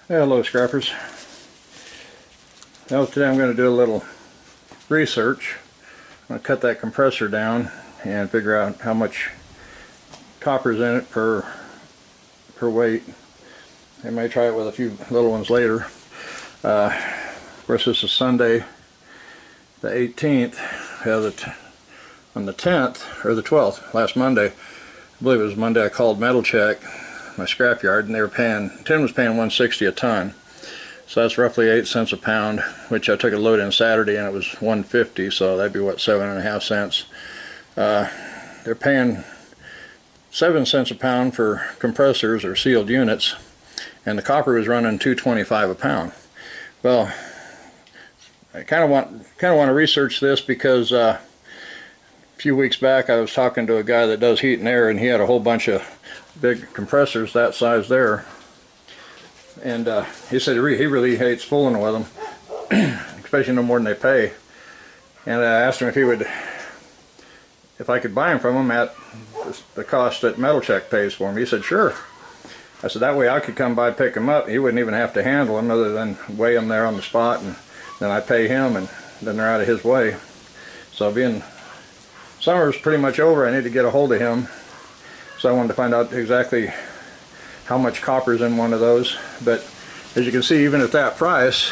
Hello scrappers. Now today I'm going to do a little research. I'm going to cut that compressor down and figure out how much copper's in it per weight. I may try it with a few little ones later. Of course, this is Sunday the 18th. On the 10th or the 12th, last Monday, I believe it was Monday, I called Metal Check, my scrapyard, and they were paying, tin was paying $1.60 a ton. So that's roughly 8 cents a pound, which I took a load in Saturday and it was $1.50, so that'd be what, 7.5 cents. They're paying 7 cents a pound for compressors or sealed units, and the copper was running $2.25 a pound. Well, I kind of want to research this because a few weeks back I was talking to a guy that does heat and air, and he had a whole bunch of big compressors that size there, and he said he really hates fooling with them, especially no more than they pay. And I asked him if I could buy them from him at the cost that Metal Check pays for them. He said sure. I said that way I could come by, pick them up. He wouldn't even have to handle them other than weigh them there on the spot, and then I pay him, and then they're out of his way. So being summer's pretty much over, I need to get a hold of him. So I wanted to find out exactly how much copper's in one of those. But as you can see, even at that price,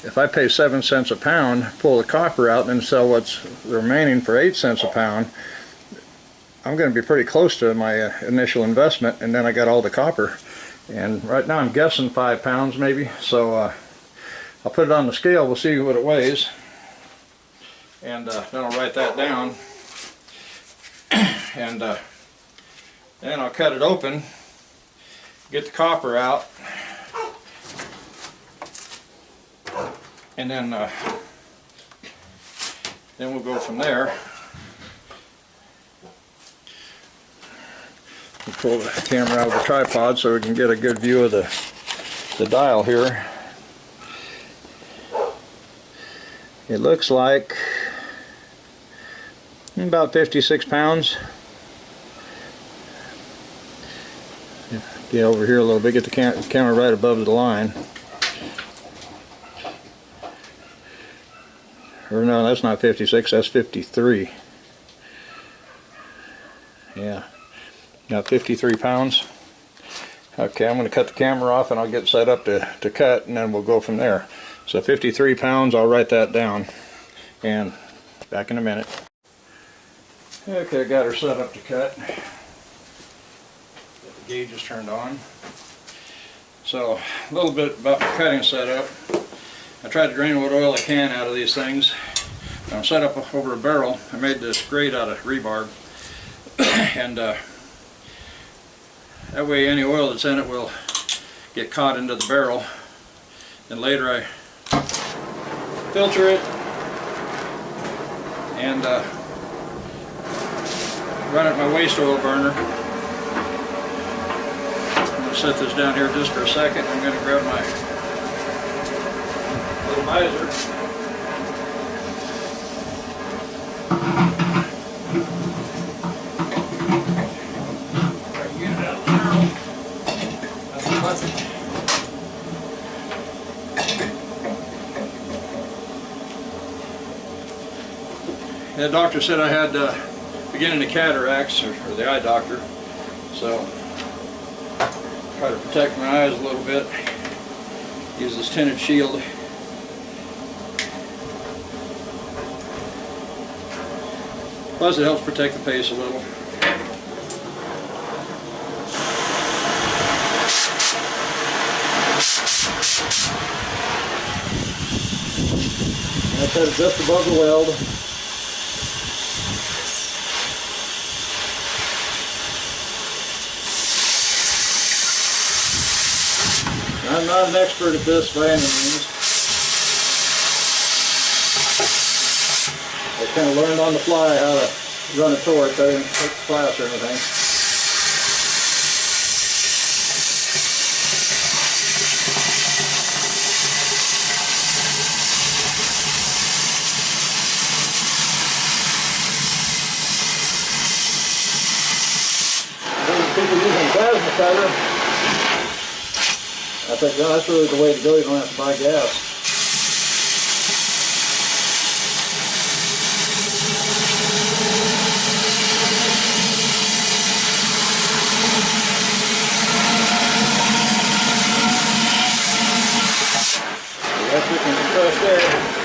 if I pay 7 cents a pound, pull the copper out, and then sell what's remaining for 8 cents a pound, I'm going to be pretty close to my initial investment, and then I got all the copper. And right now I'm guessing 5 pounds maybe. So I'll put it on the scale, we'll see what it weighs, and then I'll write that down. And then I'll cut it open, get the copper out, and then we'll go from there. We'll pull the camera out of the tripod so we can get a good view of the dial here. It looks like about 56 pounds. Get over here a little bit, get the camera right above the line. Or no, that's not 56, that's 53. Yeah, got 53 pounds. Okay, I'm going to cut the camera off and I'll get set up to cut, and then we'll go from there. So 53 pounds, I'll write that down, and back in a minute. Okay, got her set up to cut. Got the gauges turned on. So a little bit about my cutting setup. I tried to drain what oil I can out of these things. I'm set up over a barrel. I made this grate out of rebarb, and that way any oil that's in it will get caught into the barrel. Then later I filter it and run it my waste oil burner. I'm going to set this down here just for a second. I'm going to grab my little visor. Get it out of the barrel. That's the bucket. The doctor said I had beginning of cataracts, or the eye doctor, so try to protect my eyes a little bit. Use this tinted shield. Plus it helps protect the face a little. I set it just above the weld. I'm not an expert at this by any means. I kind of learned on the fly how to run a torch. I didn't take the class or anything. People using plasma cutter. I think that's really the way to go. You don't have to buy gas. That's looking compressed there.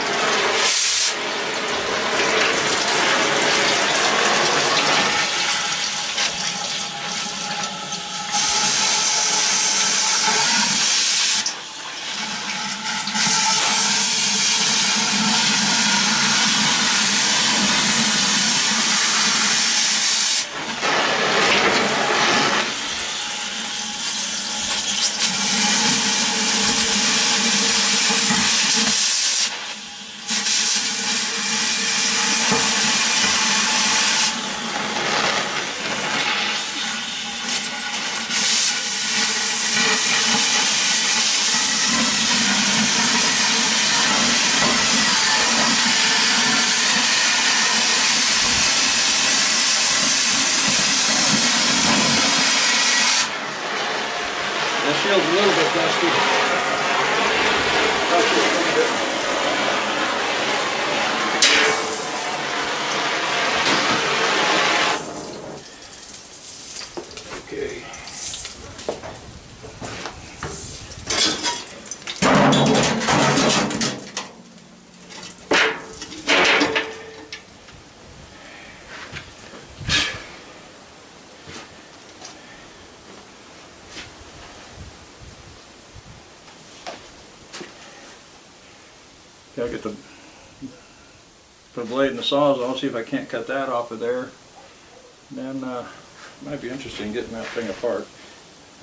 This feels a little bit dusty. Touch it a little bit. Okay. I'll get the put a blade in the sawzall, see if I can't cut that off of there. And then it might be interesting getting that thing apart.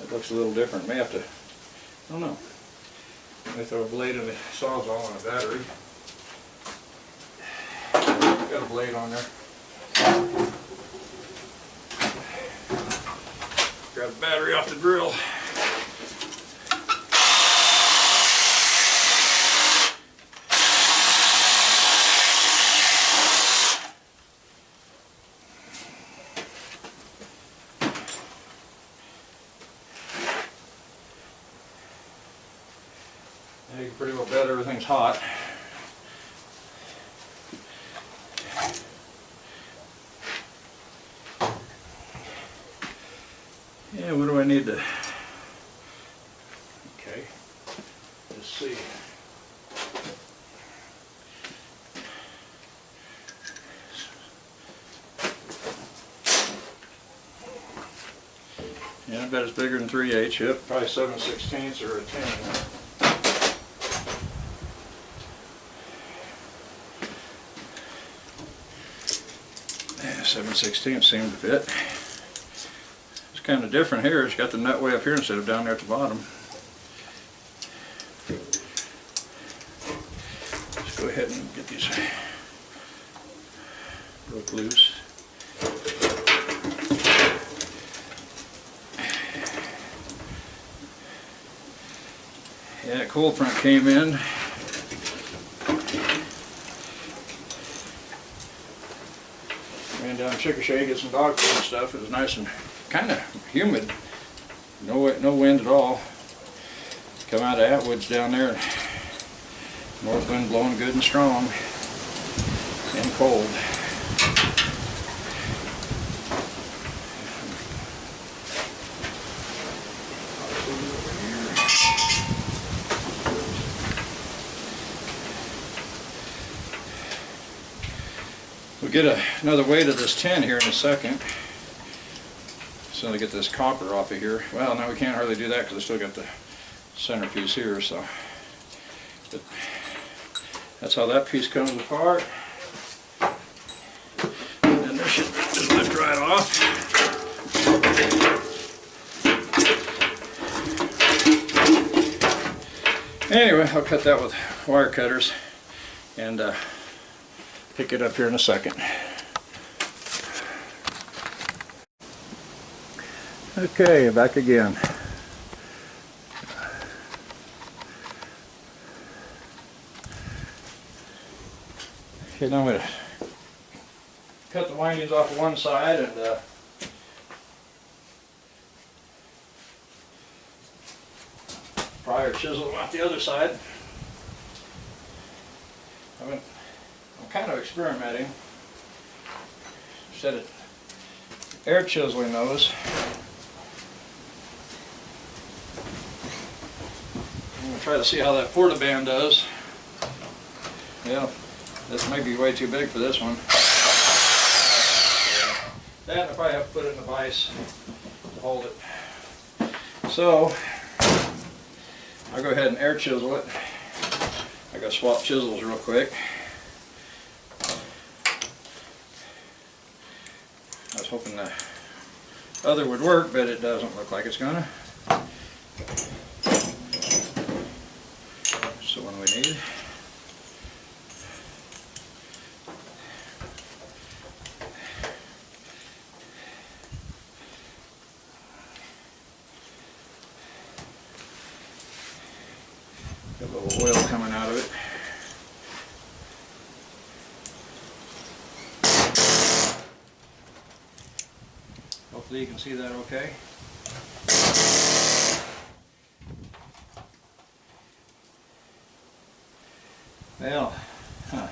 It looks a little different. May have to, I don't know. May throw a blade in the sawzall on a battery. Got a blade on there. Grab the battery off the drill. You can pretty well bet everything's hot. Yeah, what do I need to... Okay, let's see. Yeah, I bet it's bigger than 3/8. Yep, probably 7/16 or a 10. 7/16 seemed to fit. It's kind of different here. It's got the nut way up here instead of down there at the bottom. Let's go ahead and get these broke loose. Yeah, cold front came in. Ran down Chickasha, get some dog food and stuff. It was nice and kind of humid. No wind at all. Come out of Atwood's down there. North wind blowing good and strong. And cold. We'll get another weight of this tin here in a second. So to get this copper off of here. Well, now we can't hardly do that because I still got the center piece here. So but that's how that piece comes apart. And then this should just lift right off. Anyway, I'll cut that with wire cutters and pick it up here in a second. Okay, back again. Okay, now I'm going to cut the windings off of one side and Prior chisel out the other side. I'm kind of experimenting. Instead of air chiseling those, I'm going to try to see how that portaband does. Yeah, this may be way too big for this one. That I probably have to put it in a vise to hold it. So I'll go ahead and air chisel it. I gotta swap chisels real quick. I was hoping the other would work, but it doesn't look like it's gonna. That's the one we need. Got a little oil coming out of it. Hopefully you can see that okay. Well, huh.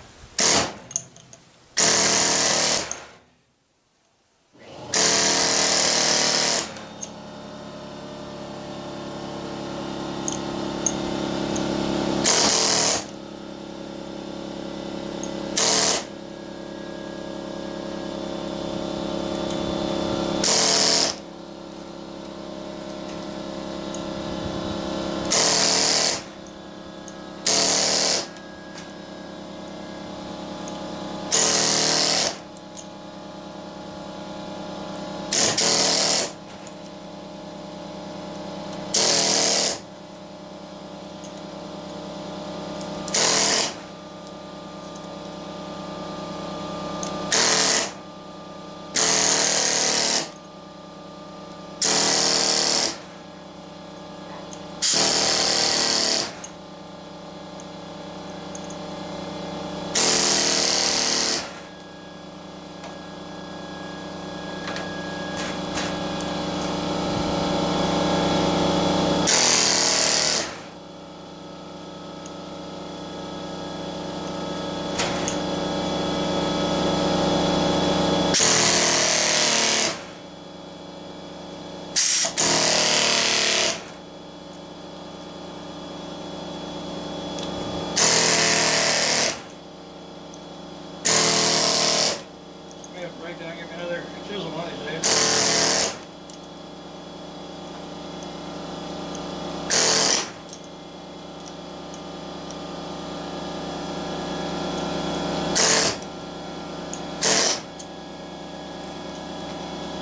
Break down, give me another chisel one of these days.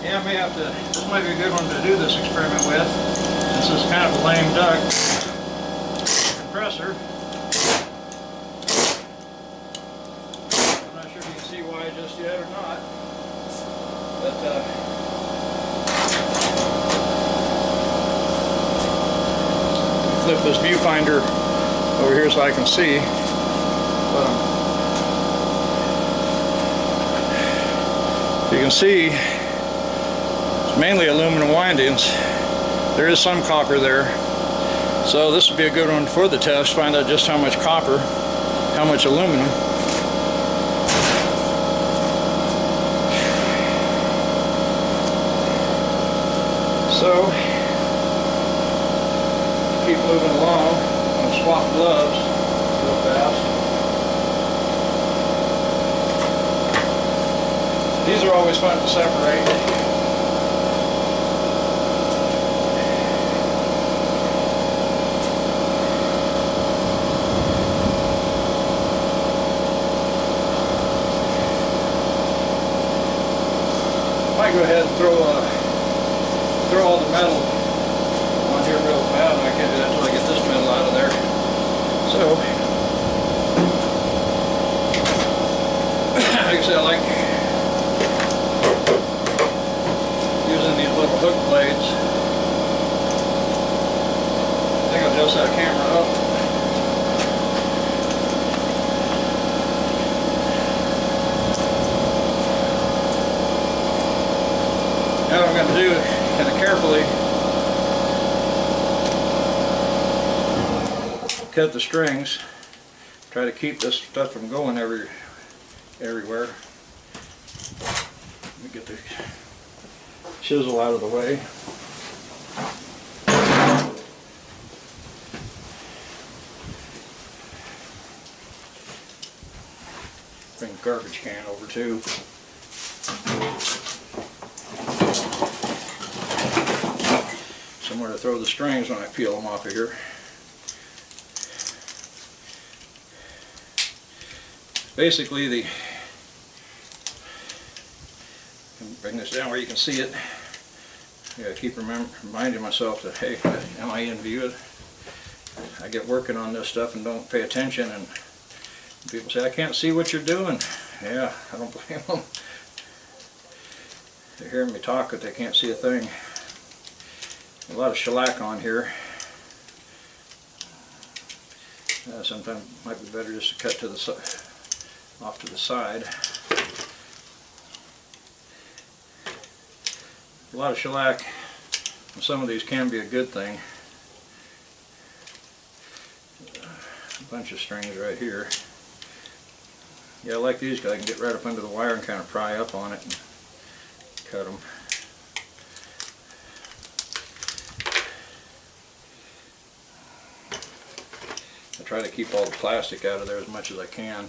Yeah, I may have to, this might be a good one to do this experiment with, since this is kind of a lame duck compressor. I'm not sure if you can see why just yet or not. But flip this viewfinder over here so I can see. You can see it's mainly aluminum windings. There is some copper there. So this would be a good one for the test, find out just how much copper, how much aluminum. So, keep moving along. I'm going to swap gloves real fast. These are always fun to separate. Might go ahead and throw all the metal on here real fast. I can't do that until I get this metal out of there. So, like I said, I like using these little hook blades. I think I'll adjust that camera up. Now what I'm going to do, kind of carefully, cut the strings. Try to keep this stuff from going everywhere. Let me get the chisel out of the way. Bring the garbage can over too. Somewhere to throw the strings when I peel them off of here. Basically, bring this down where you can see it. I gotta keep reminding myself that, hey, am I in view? I get working on this stuff and don't pay attention, and people say, I can't see what you're doing. Yeah, I don't blame them. They're hearing me talk, but they can't see a thing. A lot of shellac on here. Sometimes it might be better just to cut to the off to the side. A lot of shellac. Some of these can be a good thing. A bunch of strings right here. Yeah, I like these because I can get right up under the wire and kind of pry up on it and cut them. I try to keep all the plastic out of there as much as I can.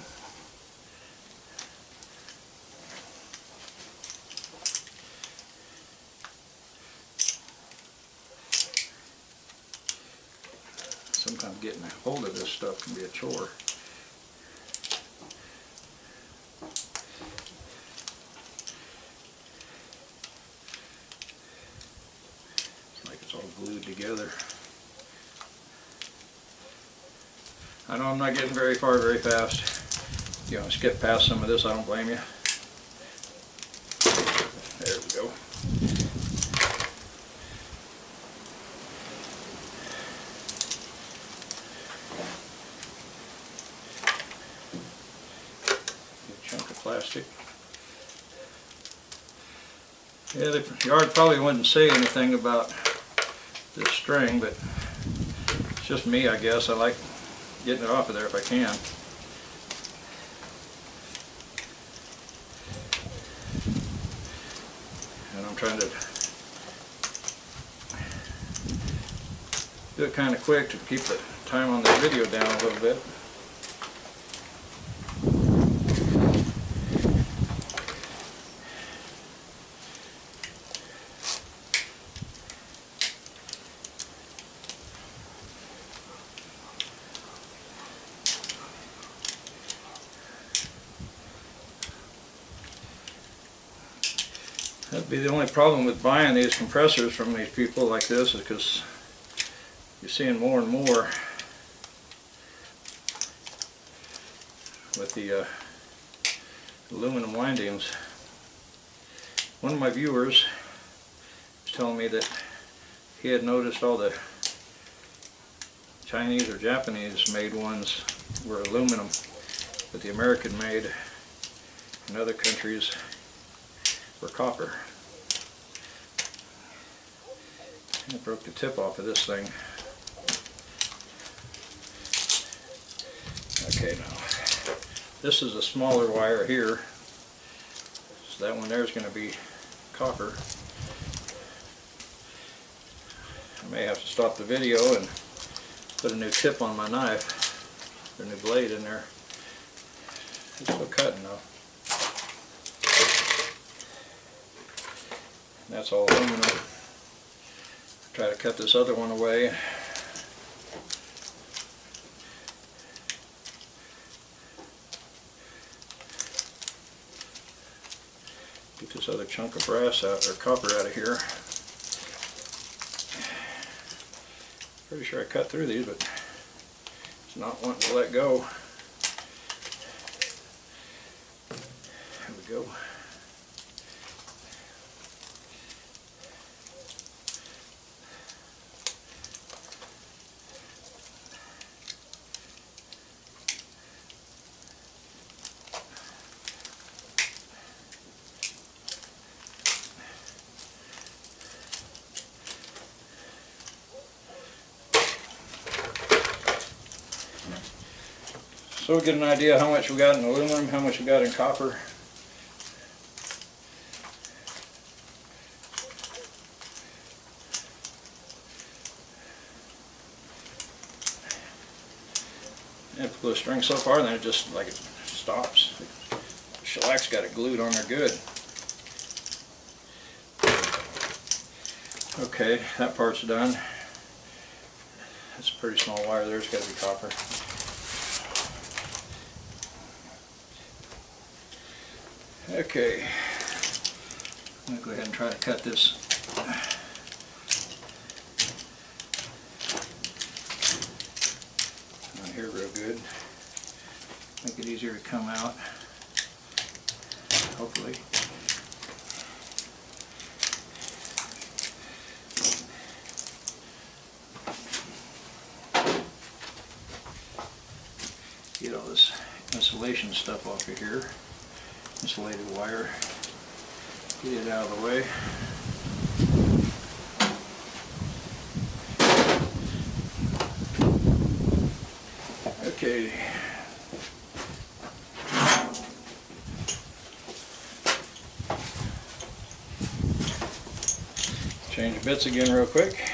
Sometimes getting a hold of this stuff can be a chore. It's like it's all glued together. I know I'm not getting very far very fast. If you want to skip past some of this, I don't blame you. There we go. Plastic. Yeah, the yard probably wouldn't say anything about this string, but it's just me, I guess. I like getting it off of there if I can. And I'm trying to do it kind of quick to keep the time on the video down a little bit. That'd be the only problem with buying these compressors from these people like this, is because you're seeing more and more with the aluminum windings. One of my viewers was telling me that he had noticed all the Chinese or Japanese made ones were aluminum, but the American made in other countries were copper. I broke the tip off of this thing. Okay, now this is a smaller wire here, so that one there is going to be copper. I may have to stop the video and put a new tip on my knife, or a new blade in there. It's still cutting though. That's all aluminum. Try to cut this other one away. Get this other chunk of brass out, or copper out of here. Pretty sure I cut through these, but it's not wanting to let go. There we go. So we'll get an idea how much we got in aluminum, how much we got in copper. And if we glue a string so far, then it just like it stops. Shellac got it glued on there good. Okay, that part's done. That's a pretty small wire there, it's got to be copper. Okay, I'm going to go ahead and try to cut this. On here real good. Make it easier to come out, hopefully. Get all this insulation stuff off of here, insulated wire, get it out of the way. Okay. Change bits again real quick.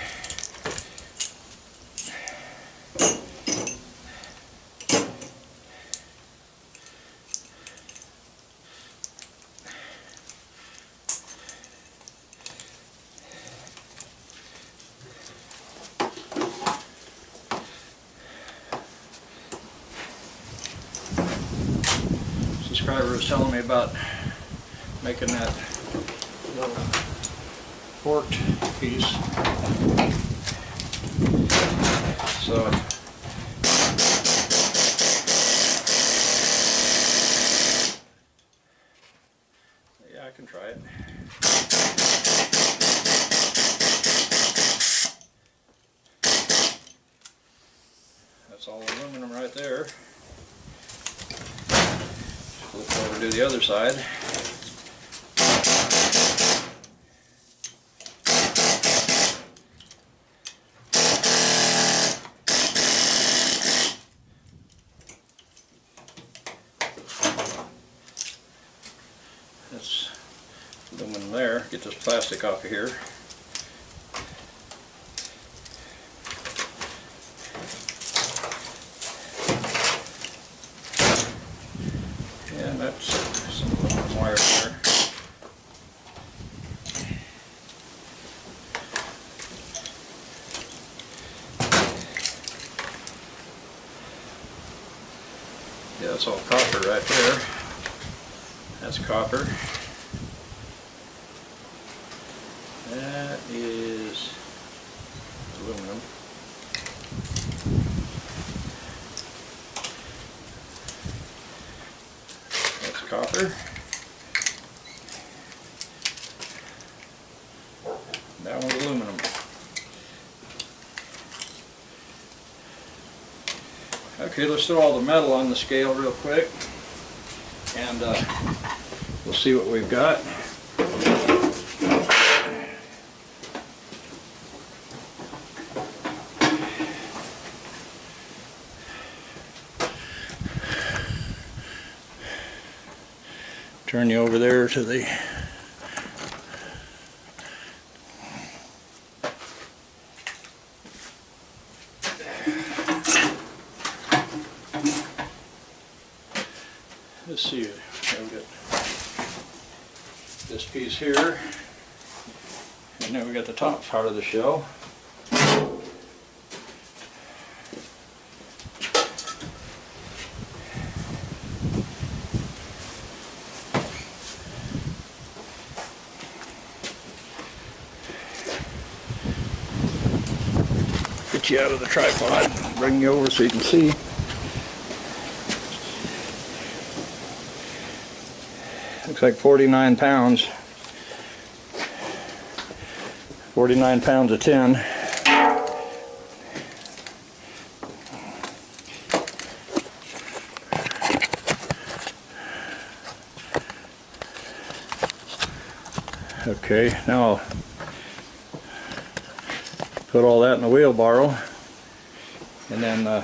Subscriber was telling me about making that little forked piece. So yeah, I can try it. That's all aluminum right there. Flip over to the other side. That's aluminum there. Get this plastic off of here. And that's some aluminum wire there. Yeah, that's all copper right there. That's copper. That is aluminum. That's copper. That one's aluminum. Okay, let's throw all the metal on the scale real quick, and we'll see what we've got. Turn you over there to the let's see, I've got this piece here, and then we got the top part of the shell. Get you out of the tripod, bring you over so you can see. Looks like 49 pounds. 49 pounds of tin. Okay, now I'll put all that in the wheelbarrow, and then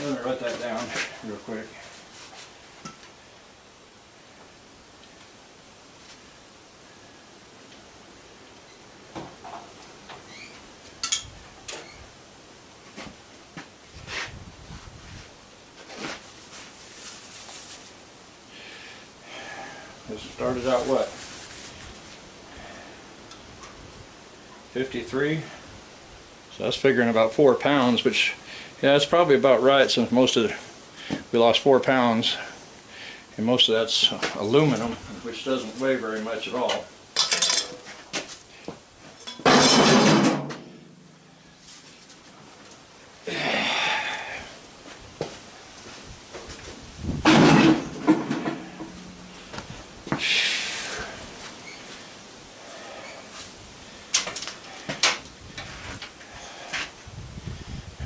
I'm going to write that down real quick. This started out what? 53? So that's figuring about 4 pounds, which, yeah, that's probably about right, since we lost 4 pounds, and most of that's aluminum, which doesn't weigh very much at all.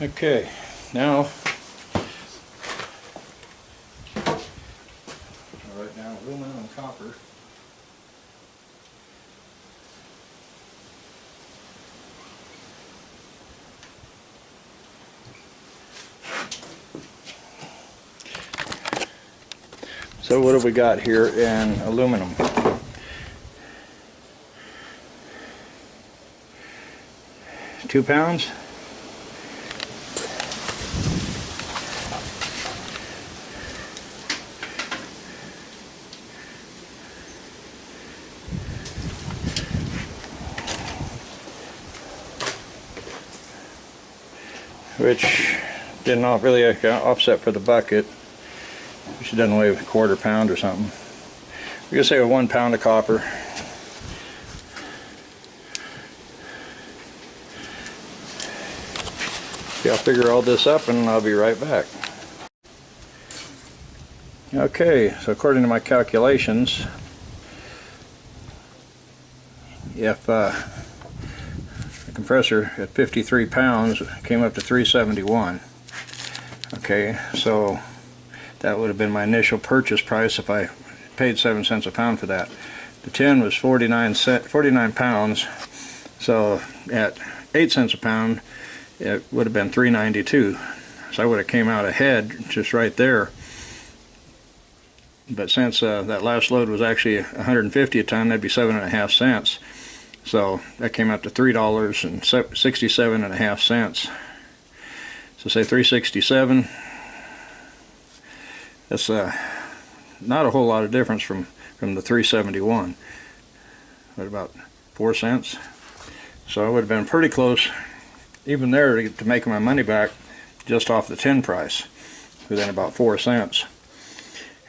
Okay, now I'll write down aluminum and copper. So what have we got here in aluminum? Two pounds? Which did not really offset for the bucket, which doesn't weigh a quarter pound or something. We're gonna say 1 pound of copper. Okay, I'll figure all this up and I'll be right back. Okay, so according to my calculations, if the compressor at 53 pounds came up to 371. Okay, so that would have been my initial purchase price if I paid 7 cents a pound for that. The tin was 49 pounds, so at 8 cents a pound it would have been 392. So I would have came out ahead just right there. But since that last load was actually 150 a ton, that'd be 7.5 cents. So that came out to $3.67.5. So say 367. That's not a whole lot of difference from the 371. But about 4 cents. So I would have been pretty close, even there, to making my money back just off the tin price, within about 4 cents.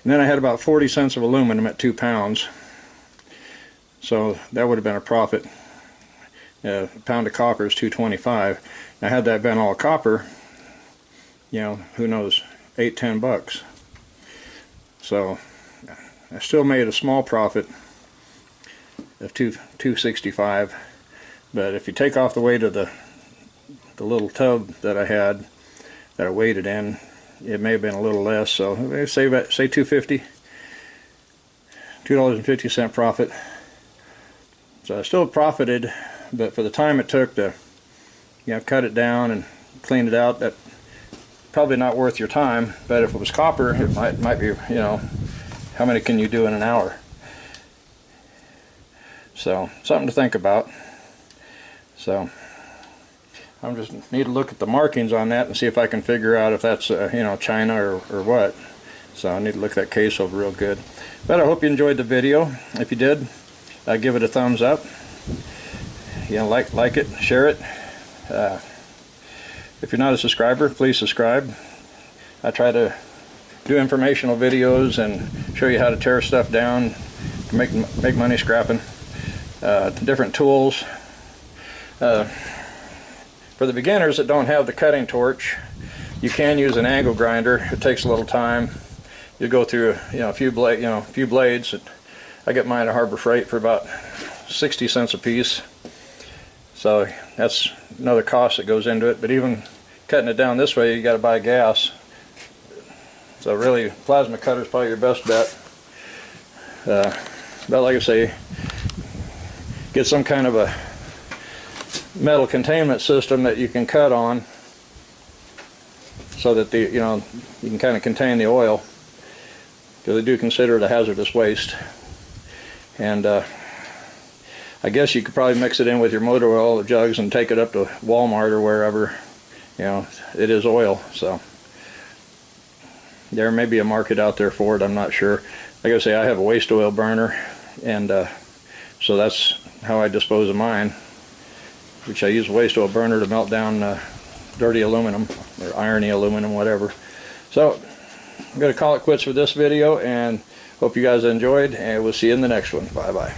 And then I had about 40 cents of aluminum at 2 pounds. So that would have been a profit. A pound of copper is $2.25. Now had that been all copper, you know, who knows, $8-10. So I still made a small profit of $2.65. But if you take off the weight of the little tub that I had, that I weighed it in, it may have been a little less. So say $2.50, $2.50 profit. So I still profited, but for the time it took to, you know, cut it down and clean it out, that probably not worth your time. But if it was copper, it might be, you know, how many can you do in an hour? So something to think about. So I just need to look at the markings on that and see if I can figure out if that's you know, China or what. So I need to look that case over real good. But I hope you enjoyed the video. If you did, give it a thumbs up. You know, like it, share it. If you're not a subscriber, please subscribe. I try to do informational videos and show you how to tear stuff down, to make money scrapping. Different tools. For the beginners that don't have the cutting torch, you can use an angle grinder. It takes a little time. You go through a few blades. I get mine at Harbor Freight for about 60 cents a piece. So that's another cost that goes into it. But even cutting it down this way, you got to buy gas. So really, plasma cutter is probably your best bet. But like I say, get some kind of a metal containment system that you can cut on, so that you can kind of contain the oil, because they do consider it a hazardous waste. And I guess you could probably mix it in with your motor oil jugs and take it up to Walmart or wherever. It is oil, so there may be a market out there for it. I'm not sure. Like I say, I have a waste oil burner, and so that's how I dispose of mine, which I use a waste oil burner to melt down dirty aluminum or irony aluminum, whatever. So I'm going to call it quits for this video, and hope you guys enjoyed, and we'll see you in the next one. Bye bye.